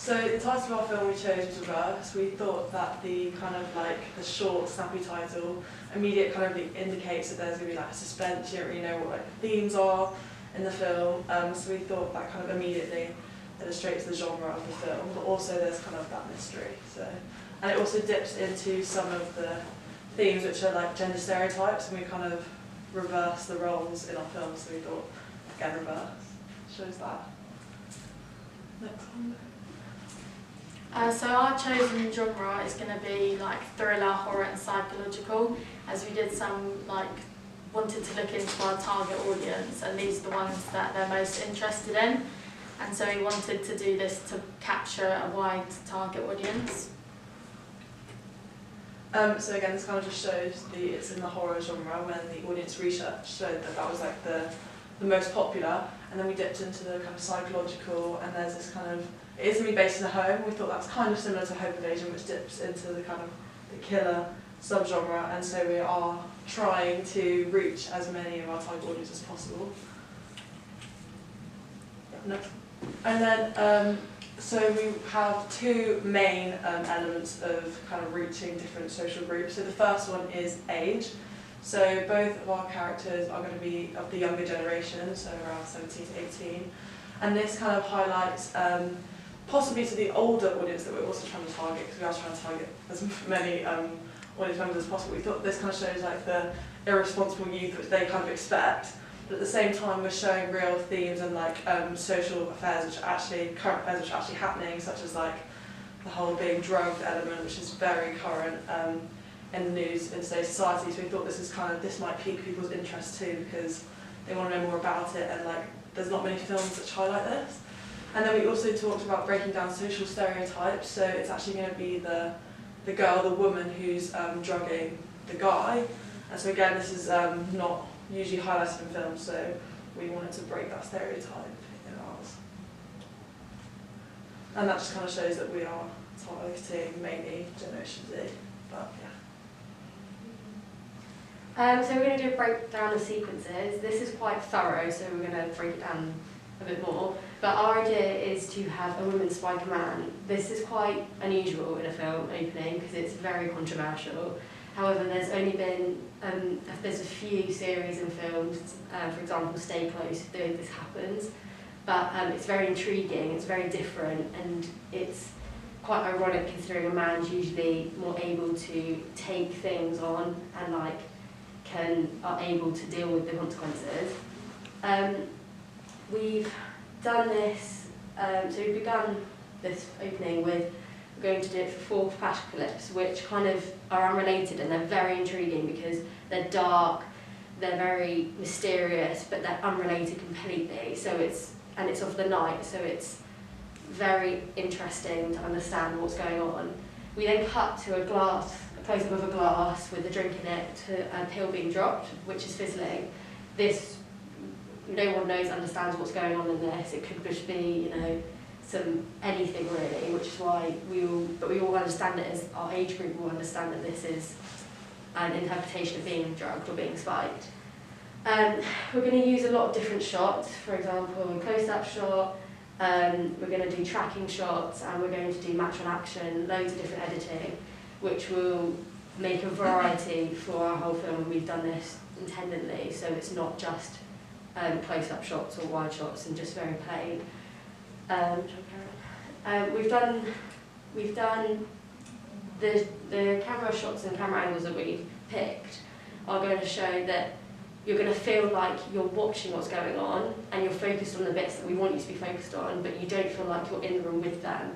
So the title of our film we chose was Reverse. We thought that the kind of like the short, snappy title immediately kind of indicates that there's going to be like a suspense. You don't really know what like the themes are in the film. So we thought that kind of immediately illustrates the genre of the film, but also there's kind of that mystery. So, and it also dips into some of the themes which are like gender stereotypes, and we kind of reverse the roles in our film. So we thought, again, Reverse shows that. Next one. So our chosen genre is going to be like thriller, horror and psychological, as we did some wanted to look into our target audience, and these are the ones that they're most interested in, and so we wanted to do this to capture a wide target audience. So again, this kind of just shows it's in the horror genre when the audience research showed that that was like the most popular, and then we dipped into the kind of psychological, and there's this kind of, it is going to be based in a home. We thought that's kind of similar to Home Invasion, which dips into the kind of the killer subgenre, and so we are trying to reach as many of our target audience as possible. Next. And then, so we have two main elements of kind of reaching different social groups. So the first one is age. So both of our characters are going to be of the younger generation, so around 17 to 18. And this kind of highlights possibly to the older audience that we're also trying to target, because we are trying to target as many audience members as possible. We thought this kind of shows like the irresponsible youth which they kind of expect, but at the same time we're showing real themes and like social affairs which are actually, current affairs which are actually happening, such as like the whole being drugged element, which is very current in the news in today's society. So we thought this might pique people's interest too, because they want to know more about it, and like there's not many films which highlight this. And then we also talked about breaking down social stereotypes. So it's actually going to be the girl, the woman who's drugging the guy. And so again, this is not usually highlighted in films, so we wanted to break that stereotype in ours. And that just kind of shows that we are targeting mainly Generation Z, but yeah. So we're going to do a breakdown of sequences. This is quite thorough, so we're going to break it down a bit more. But our idea is to have a woman spike a man. This is quite unusual in a film opening because it's very controversial. However, there's only been there's a few series and films, for example, Stay Close, though this happens. But it's very intriguing, it's very different, and it's quite ironic considering a man's usually more able to take things on and are able to deal with the consequences. We've done this, so we've begun this opening with, we're going to do it for 4 flash clips, which kind of are unrelated, and they're very intriguing because they're dark, they're very mysterious, but they're unrelated completely. So it's of the night, so it's very interesting to understand what's going on. We then cut to a close-up of a glass with a drink in it, to a pill being dropped, which is fizzling. This, no one understands what's going on in this. It could just be, anything really, which is why we all understand it, as our age group will understand that this is an interpretation of being drugged or being spiked. We're going to use a lot of different shots. For example, a close-up shot, we're going to do tracking shots, and we're going to do match on action, loads of different editing, which will make a variety for our whole film, and we've done this intendedly, so it's not just close-up shots or wide shots and just very plain. We've done the camera shots and camera angles that we've picked are going to show that you're going to feel like you're watching what's going on and you're focused on the bits that we want you to be focused on, but you don't feel like you're in the room with them.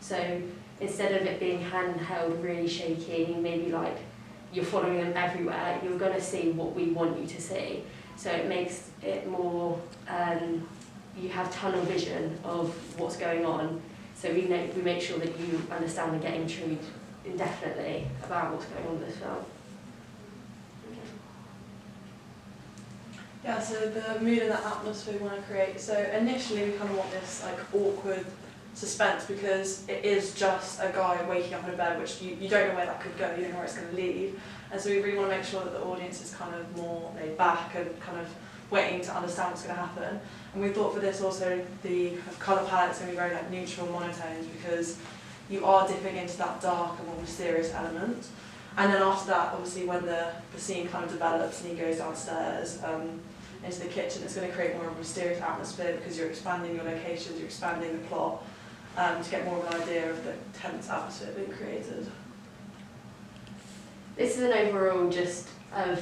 So instead of it being handheld, really shaky, maybe like you're following them everywhere, you're going to see what we want you to see. So it makes it more, you have tunnel vision of what's going on. So we make sure that you understand and get intrigued indefinitely about what's going on in this film. Yeah, so the mood and the atmosphere we want to create. So initially we kind of want this like awkward suspense, because it is just a guy waking up in a bed, which you don't know where that could go, you don't know where it's going to lead. And so we really want to make sure that the audience is kind of more laid back and kind of waiting to understand what's going to happen. And we thought for this also the kind of colour palette's going to be very like neutral monotones, because you are dipping into that dark and more mysterious element. And then after that, obviously when the scene kind of develops and he goes downstairs into the kitchen, it's going to create more of a mysterious atmosphere, because you're expanding your locations, you're expanding the plot to get more of an idea of the tense atmosphere being created. This is an overall just of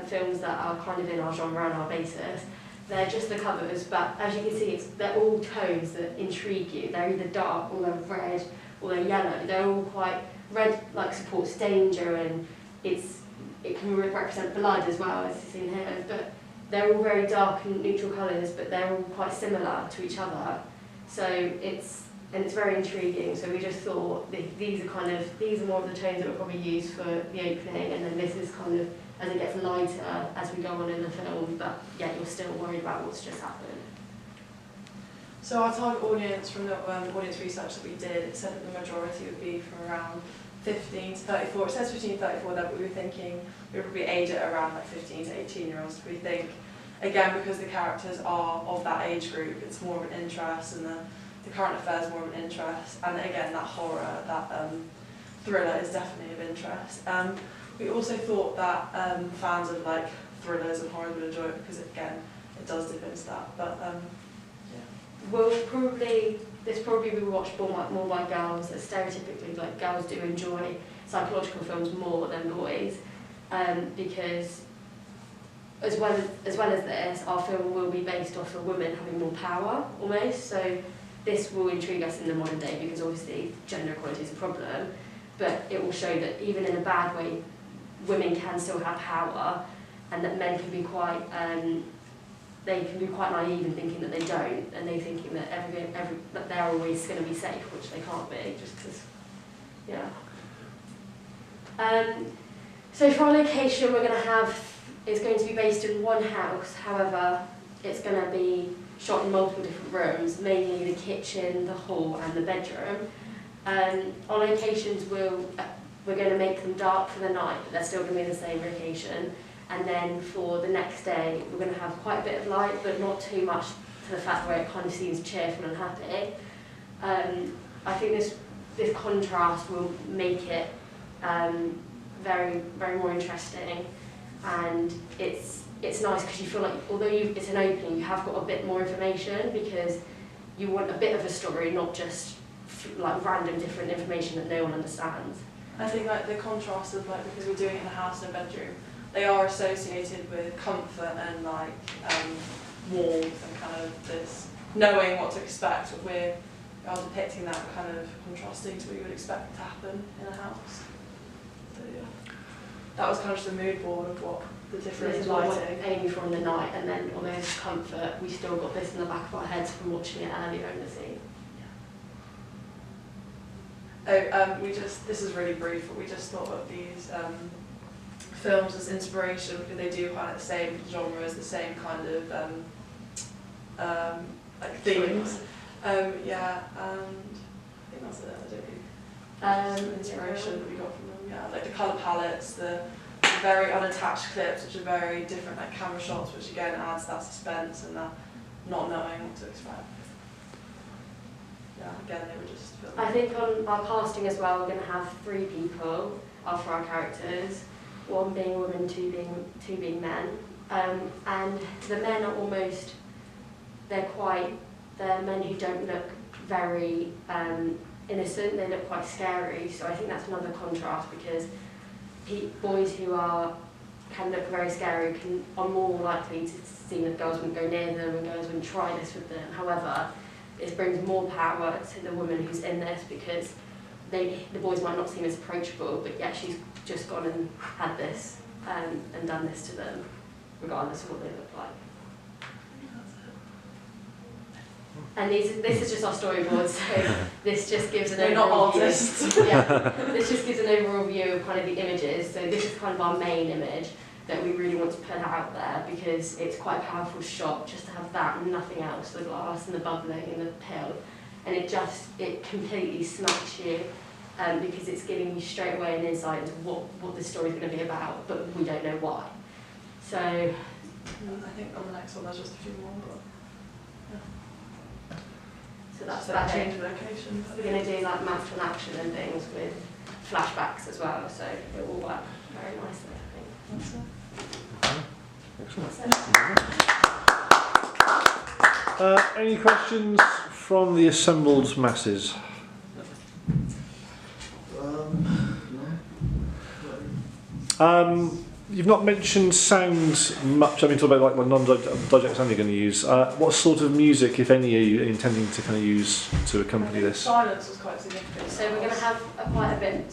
films that are kind of in our genre and our basis. They're just the covers, but as you can see, they're all tones that intrigue you. They're either dark, or they're red, or they're yellow. They're all quite red, like supports danger, and it can represent blood as well, as you've seen here. But they're all very dark and neutral colours, but they're all quite similar to each other. So it's very intriguing. So we just thought these are more of the tones that we'll probably use for the opening, and then this is kind of as it gets lighter as we go on in the film, but yet you're still worried about what's just happened. So our target audience from the audience research that we did, it said that the majority would be from around 15 to 34. It says 15 to 34 there, but we were thinking we would probably age it around like 15 to 18-year-olds. We think, again, because the characters are of that age group, it's more of an interest, and the current affairs more of an interest, and again, that horror, that thriller is definitely of interest. We also thought that fans of like thrillers and horror would enjoy it, because again, it does dip into that. But yeah. This probably be watched more by girls, as stereotypically like girls do enjoy psychological films more than boys, because as well as this, our film will be based off of women having more power almost. So this will intrigue us in the modern day, because obviously gender equality is a problem, but it will show that even in a bad way, women can still have power, and that men can be quite naive in thinking that they don't, and they thinking that that they're always going to be safe, which they can't be, just because, yeah. So for our location, it's going to be based in one house. However, it's going to be shot in multiple different rooms, mainly the kitchen, the hall, and the bedroom. Our locations we're going to make them dark for the night, but they're still going to be in the same location. And then for the next day, we're going to have quite a bit of light, but not too much to the fact where it kind of seems cheerful and happy. I think this contrast will make it very, very more interesting, and it's nice because you feel like, although it's an opening, you have got a bit more information, because you want a bit of a story, not just like random different information that no one understands. I think like the contrast of like, because we're doing it in a house and a bedroom, they are associated with comfort and like warmth and kind of this knowing what to expect. But we are depicting that kind of contrasting to what you would expect to happen in a house. So yeah, that was kind of just the mood board of what the different this is lighting. what we're aiming for in the night, and then although it's comfort, we still got this in the back of our heads from watching it earlier in the scene. This is really brief, but we just thought of these films as inspiration, because they do kind of the same genres, the same kind of like themes. Yeah, and I think that's it. I don't think inspiration that we got from them. Yeah, like the colour palettes, the very unattached clips, which are very different, like camera shots, which again adds that suspense and that not knowing what to expect. Yeah, again, they were just filmed. I think on our casting as well, we're going to have 3 people for our characters, 1 being women, 2 being men. And the men are almost, they're men who don't look very innocent, they look quite scary. So I think that's another contrast, because boys who can look very scary are more likely to seem that girls wouldn't go near them and girls wouldn't try this with them. However, it brings more power to the woman who's in this, because the boys might not seem as approachable, but yet she's just gone and had this and done this to them, regardless of what they look like. And this is just our storyboard, so this just gives an overall view. This just gives an overall view of kind of the images. So this is kind of our main image that we really want to put out there, because it's quite a powerful shot just to have that and nothing else, the glass and the bubbling and the pill, and it completely smacks you, because it's giving you straight away an insight into what the story's going to be about, but we don't know why. So I think on the next one there's just a few more, but So that's so that that bit. change of location. We're going to do like math and action and things with flashbacks as well, so it will work very nicely, I think. That's it. Excellent. Any questions from the assembled masses? You've not mentioned sound much. I mean, talk about like what non-diegetic sound you're going to use. What sort of music, if any, are you intending to kind of use to accompany this? Silence was quite significant. So we're going to have quite a bit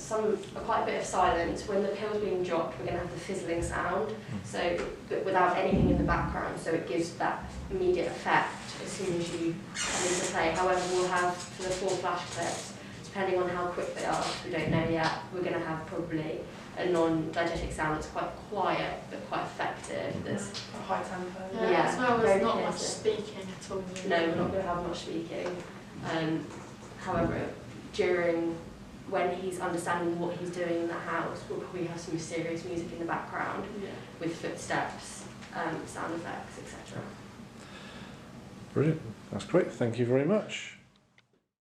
of silence. When the pill's being dropped, we're going to have the fizzling sound. So, but without anything in the background, so it gives that immediate effect as soon as you come into play. However, we'll have for the 4 flash clips, depending on how quick they are, we don't know yet. We're going to have probably a non-diegetic sound that's quite quiet but quite effective. That's a high tempo. Yeah, as well very as not clear. much speaking at all. no, we're not going to have much speaking. However, when he's understanding what he's doing in the house, we'll probably have some mysterious music in the background with footsteps, sound effects, etc. Brilliant. That's great. Thank you very much.